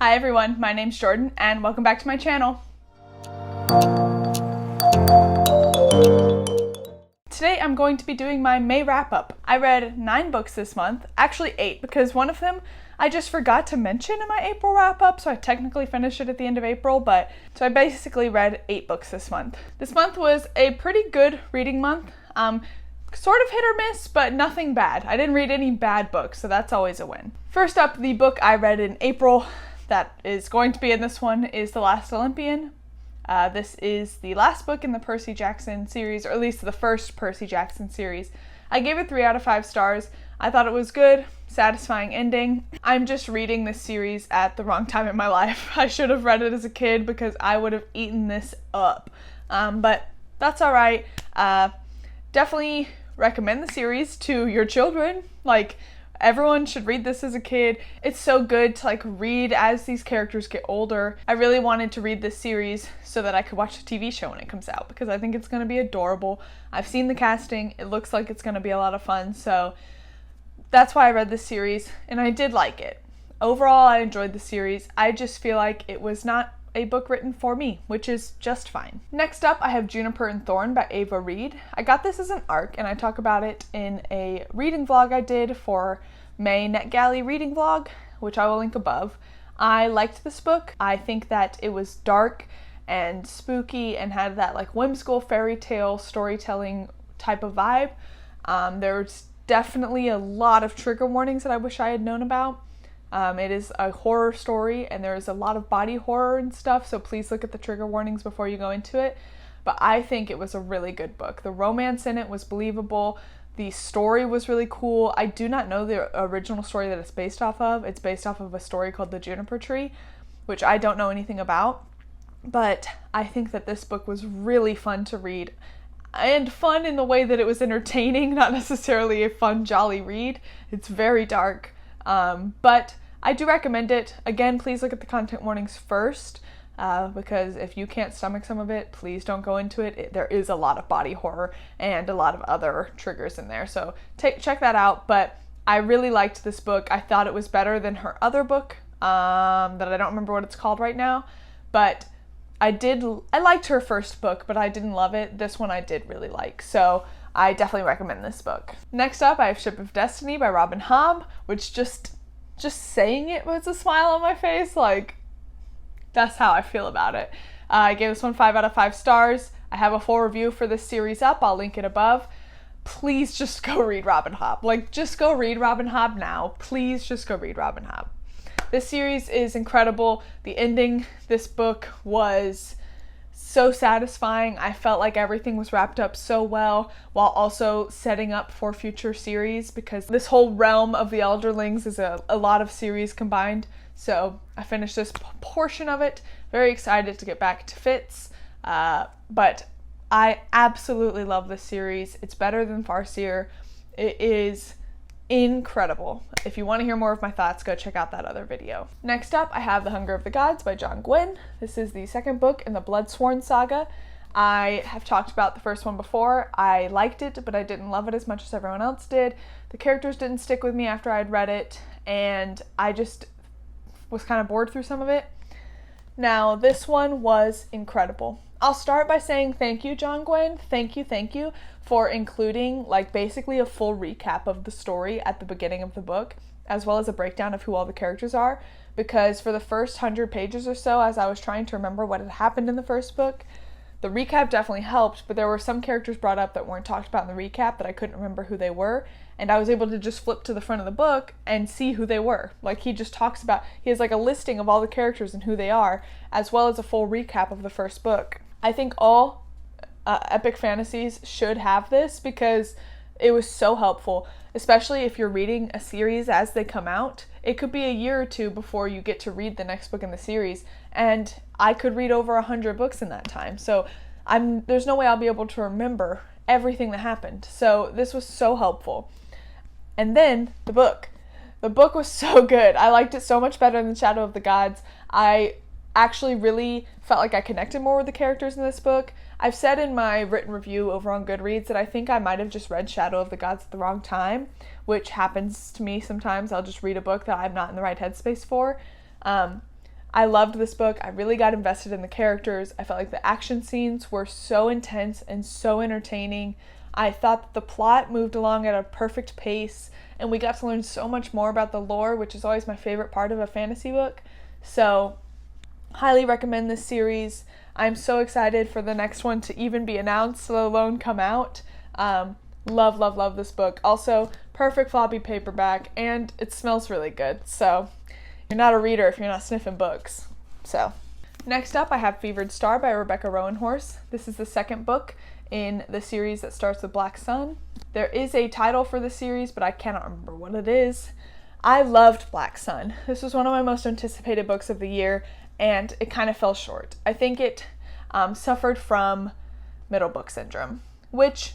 Hi everyone, my name's Jordan and welcome back to my channel. Today I'm going to be doing my May wrap-up. I read 9 books this month, actually 8 because one of them I just forgot to mention in my April wrap-up, so I technically finished it at the end of April, so I basically read 8 books this month. This month was a pretty good reading month. Sort of hit or miss, but nothing bad. I didn't read any bad books, so that's always a win. First up, the book I read in April that is going to be in this one is The Last Olympian. This is the last book in the Percy Jackson series, or at least the first Percy Jackson series. I gave it 3 out of 5 stars. I thought it was good, satisfying ending. I'm just reading this series at the wrong time in my life. I should have read it as a kid because I would have eaten this up. But that's all right. Definitely recommend the series to your children. Everyone should read this as a kid. It's so good to read as these characters get older. I really wanted to read this series so that I could watch the TV show when it comes out because I think it's going to be adorable. I've seen the casting. It looks like it's going to be a lot of fun. So that's why I read this series and I did like it. Overall, I enjoyed the series. I just feel like it was not a book written for me, which is just fine. Next up, I have Juniper and Thorn by Ava Reid. I got this as an ARC and I talk about it in a reading vlog I did for May NetGalley reading vlog, which I will link above. I liked this book. I think that it was dark and spooky and had that whimsical fairy tale storytelling type of vibe. There's definitely a lot of trigger warnings that I wish I had known about. It is a horror story and there's a lot of body horror and stuff, so please look at the trigger warnings before you go into it. But I think it was a really good book. The romance in it was believable. The story was really cool. I do not know the original story that it's based off of. It's based off of a story called The Juniper Tree, which I don't know anything about. But I think that this book was really fun to read. And fun in the way that it was entertaining, not necessarily a fun, jolly read. It's very dark. But I do recommend it. Again, please look at the content warnings first, because if you can't stomach some of it, please don't go into it. There is a lot of body horror and a lot of other triggers in there, so check that out. But I really liked this book. I thought it was better than her other book, that I don't remember what it's called right now, but I liked her first book, but I didn't love it. This one I did really like, so I definitely recommend this book. Next up, I have Ship of Destiny by Robin Hobb, which just saying it puts a smile on my face. That's how I feel about it. I gave this one 5 out of 5 stars. I have a full review for this series up. I'll link it above. Please just go read Robin Hobb. Just go read Robin Hobb now. Please just go read Robin Hobb. This series is incredible. The ending, this book was so satisfying. I felt like everything was wrapped up so well while also setting up for future series, because this whole realm of the Elderlings is a lot of series combined. So I finished this portion of it. Very excited to get back to Fitz. But I absolutely love this series. It's better than Farseer. It is incredible. If you want to hear more of my thoughts, go check out that other video. Next up, I have The Hunger of the Gods by John Gwynne. This is the second book in the Bloodsworn saga. I have talked about the first one before. I liked it, but I didn't love it as much as everyone else did. The characters didn't stick with me after I had read it, and I just was kind of bored through some of it. Now, this one was incredible. I'll start by saying thank you, John Gwynne. Thank you for including basically a full recap of the story at the beginning of the book, as well as a breakdown of who all the characters are, because for the first 100 pages or so, as I was trying to remember what had happened in the first book, the recap definitely helped, but there were some characters brought up that weren't talked about in the recap that I couldn't remember who they were, and I was able to just flip to the front of the book and see who they were. He just talks about, he has a listing of all the characters and who they are, as well as a full recap of the first book. I think all epic fantasies should have this because it was so helpful, especially if you're reading a series as they come out. It could be a year or 2 before you get to read the next book in the series, and I could read over 100 books in that time, so there's no way I'll be able to remember everything that happened. So this was so helpful. And then the book was so good. I liked it so much better than Shadow of the Gods. I actually really felt like I connected more with the characters in this book. I've said in my written review over on Goodreads that I think I might have just read Shadow of the Gods at the wrong time, which happens to me sometimes. I'll just read a book that I'm not in the right headspace for. I loved this book. I really got invested in the characters. I felt like the action scenes were so intense and so entertaining. I thought that the plot moved along at a perfect pace, and we got to learn so much more about the lore, which is always my favorite part of a fantasy book. So, highly recommend this series. I'm so excited for the next one to even be announced, let alone come out. Love this book. Also, perfect floppy paperback, and it smells really good. So, you're not a reader if you're not sniffing books. So, next up I have Fevered Star by Rebecca Rowanhorse. This is the second book in the series that starts with Black Sun. There is a title for the series, but I cannot remember what it is. I loved Black Sun. This was one of my most anticipated books of the year, and it kind of fell short. I think it suffered from middle book syndrome, which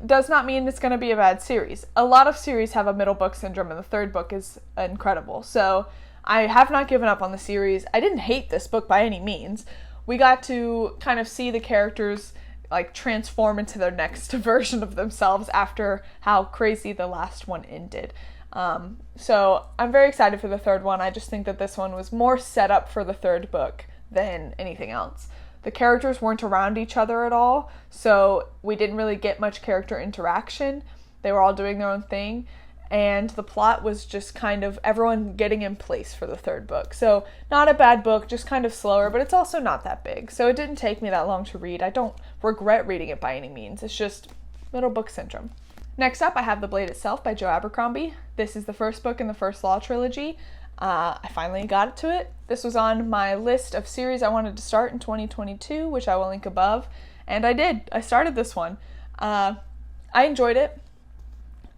does not mean it's going to be a bad series. A lot of series have a middle book syndrome, and the third book is incredible. So I have not given up on the series. I didn't hate this book by any means. We got to kind of see the characters like transform into their next version of themselves after how crazy the last one ended. So I'm very excited for the third one. I just think that this one was more set up for the third book than anything else. The characters weren't around each other at all, so we didn't really get much character interaction. They were all doing their own thing, and the plot was just kind of everyone getting in place for the third book. So not a bad book, just kind of slower, but it's also not that big. So it didn't take me that long to read. I don't regret reading it by any means. It's just middle book syndrome. Next up, I have The Blade Itself by Joe Abercrombie. This is the first book in the First Law trilogy. I finally got to it. This was on my list of series I wanted to start in 2022, which I will link above, and I did. I started this one. I enjoyed it.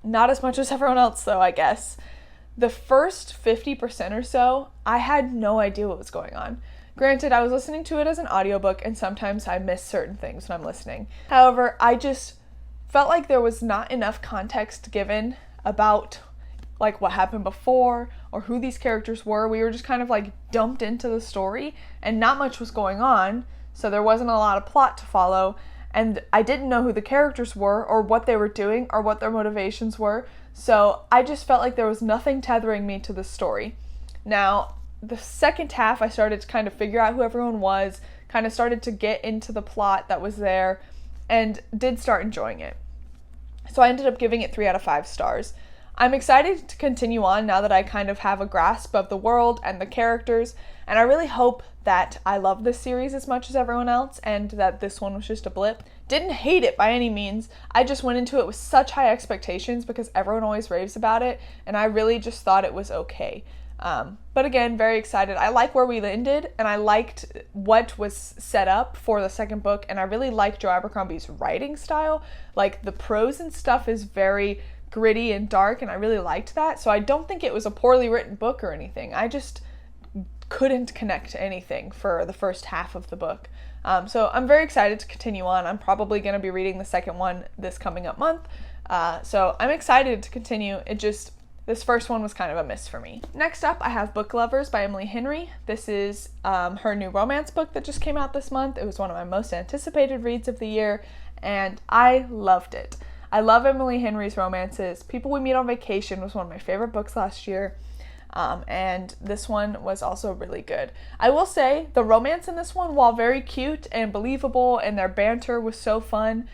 Not as much as everyone else, though, I guess. The first 50% or so, I had no idea what was going on. Granted, I was listening to it as an audiobook, and sometimes I miss certain things when I'm listening. However, I just felt like there was not enough context given about like what happened before or who these characters were. We were just kind of like dumped into the story and not much was going on, so there wasn't a lot of plot to follow, and I didn't know who the characters were or what they were doing or what their motivations were, so I just felt like there was nothing tethering me to the story. Now, the second half I started to kind of figure out who everyone was, kind of started to get into the plot that was there, and did start enjoying it. So I ended up giving it 3 out of 5 stars. I'm excited to continue on now that I kind of have a grasp of the world and the characters, and I really hope that I love this series as much as everyone else and that this one was just a blip. Didn't hate it by any means. I just went into it with such high expectations because everyone always raves about it, and I really just thought it was okay. But again, very excited. I like where we ended, and I liked what was set up for the second book, and I really like Joe Abercrombie's writing style. Like, the prose and stuff is very gritty and dark, and I really liked that. So I don't think it was a poorly written book or anything. I just couldn't connect to anything for the first half of the book. So I'm very excited to continue on. I'm probably going to be reading the second one this coming up month. So I'm excited to continue. This first one was kind of a miss for me. Next up, I have Book Lovers by Emily Henry. This is her new romance book that just came out this month. It was one of my most anticipated reads of the year, and I loved it. I love Emily Henry's romances. People We Meet on Vacation was one of my favorite books last year, and this one was also really good. I will say, the romance in this one, while very cute and believable, and their banter was so fun,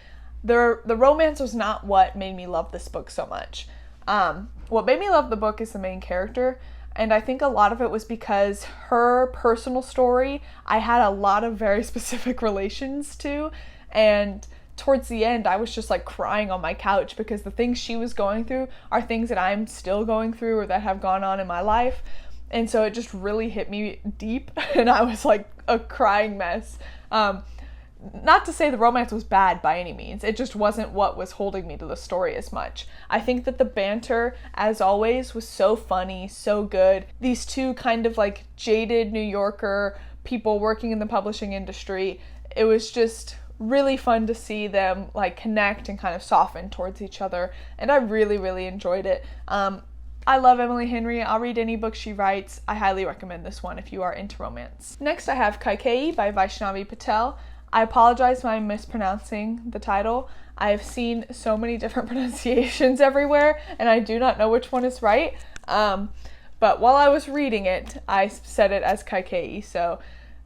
the romance was not what made me love this book so much. What made me love the book is the main character, and I think a lot of it was because her personal story, I had a lot of very specific relations to, and towards the end, I was just like crying on my couch because the things she was going through are things that I'm still going through or that have gone on in my life. And so it just really hit me deep, and I was like a crying mess. Not to say the romance was bad by any means. It just wasn't what was holding me to the story as much. I think that the banter, as always, was so funny, so good. These two kind of like jaded New Yorker people working in the publishing industry, it was just really fun to see them like connect and kind of soften towards each other, and I really, really enjoyed it. I love Emily Henry. I'll read any book she writes. I highly recommend this one if you are into romance. Next, I have Kaikeyi by Vaishnavi Patel. I apologize if I'm mispronouncing the title. I have seen so many different pronunciations everywhere, and I do not know which one is right. but while I was reading it, I said it as Kaikeyi, so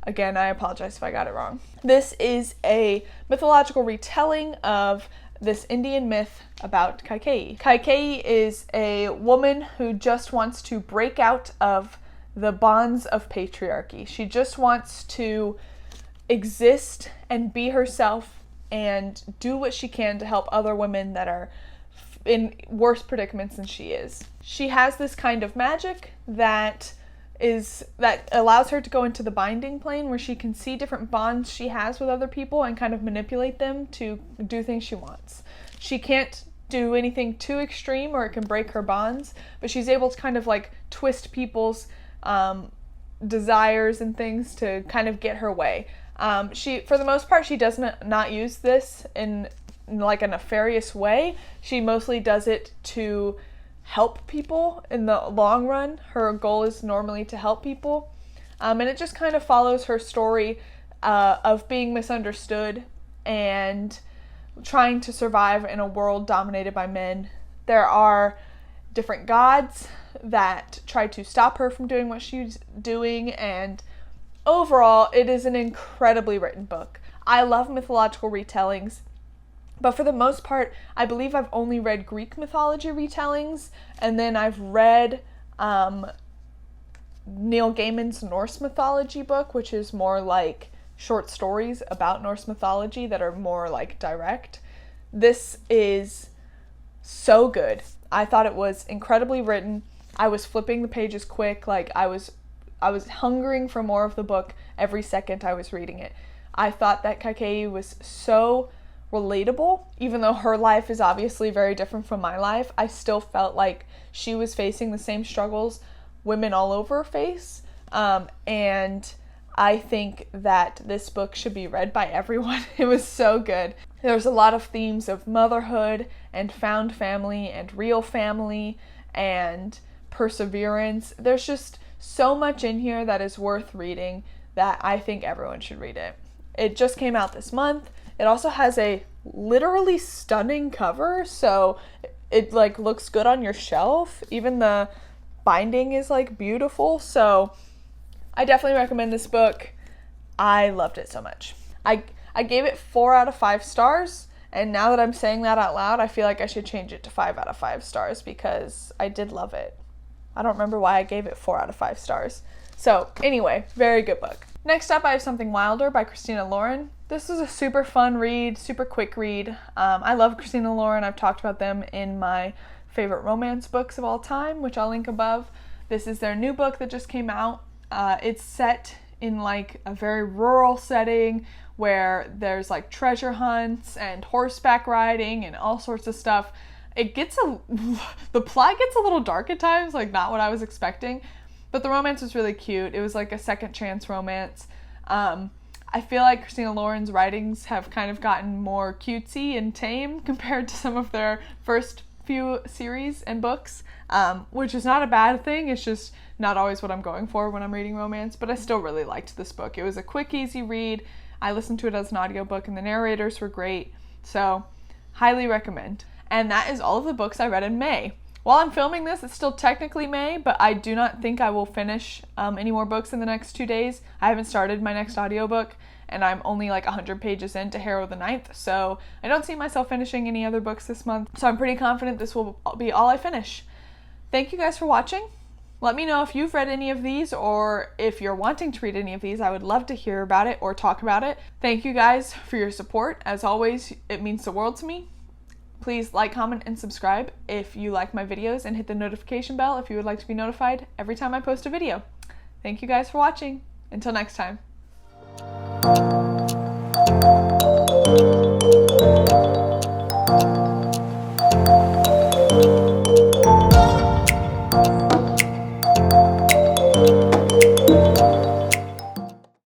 again, I apologize if I got it wrong. This is a mythological retelling of this Indian myth about Kaikeyi. Kaikeyi is a woman who just wants to break out of the bonds of patriarchy. She just wants to exist and be herself and do what she can to help other women that are in worse predicaments than she is. She has this kind of magic that allows her to go into the binding plane, where she can see different bonds she has with other people and kind of manipulate them to do things she wants. She can't do anything too extreme or it can break her bonds, but she's able to kind of like twist people's desires and things to kind of get her way. She, for the most part, she does not use this in like a nefarious way. She mostly does it to help people in the long run. Her goal is normally to help people. And it just kind of follows her story of being misunderstood and trying to survive in a world dominated by men. There are different gods that try to stop her from doing what she's doing, and overall, it is an incredibly written book. I love mythological retellings, but for the most part, I believe I've only read Greek mythology retellings, and then I've read Neil Gaiman's Norse mythology book, which is more like short stories about Norse mythology that are more like direct. This is so good. I thought it was incredibly written. I was flipping the pages quick, like I was hungering for more of the book every second I was reading it. I thought that Kaikeyi was so relatable. Even though her life is obviously very different from my life, I still felt like she was facing the same struggles women all over face. And I think that this book should be read by everyone. It was so good. There's a lot of themes of motherhood and found family and real family and perseverance. There's just so much in here that is worth reading that I think everyone should read it. It just came out this month. It also has a literally stunning cover, so it like looks good on your shelf. Even the binding is like beautiful, so I definitely recommend this book. I loved it so much. I gave it 4 out of 5 stars, and now that I'm saying that out loud, I feel like I should change it to 5 out of 5 stars because I did love it. I don't remember why I gave it 4 out of 5 stars. So anyway, very good book. Next up, I have Something Wilder by Christina Lauren. This is a super fun read, super quick read. I love Christina Lauren. I've talked about them in my favorite romance books of all time, which I'll link above. This is their new book that just came out. It's set in like a very rural setting where there's like treasure hunts and horseback riding and all sorts of stuff. The plot gets a little dark at times, like not what I was expecting, but the romance was really cute. It was like a second chance romance. I feel like Christina Lauren's writings have kind of gotten more cutesy and tame compared to some of their first few series and books, which is not a bad thing. It's just not always what I'm going for when I'm reading romance, but I still really liked this book. It was a quick, easy read. I listened to it as an audiobook and the narrators were great, so highly recommend. And that is all of the books I read in May. While I'm filming this, it's still technically May, but I do not think I will finish any more books in the next 2 days. I haven't started my next audiobook, and I'm only like 100 pages into Harrow the Ninth, so I don't see myself finishing any other books this month, so I'm pretty confident this will be all I finish. Thank you guys for watching. Let me know if you've read any of these, or if you're wanting to read any of these. I would love to hear about it or talk about it. Thank you guys for your support. As always, it means the world to me. Please like, comment, and subscribe if you like my videos, and hit the notification bell if you would like to be notified every time I post a video. Thank you guys for watching. Until next time.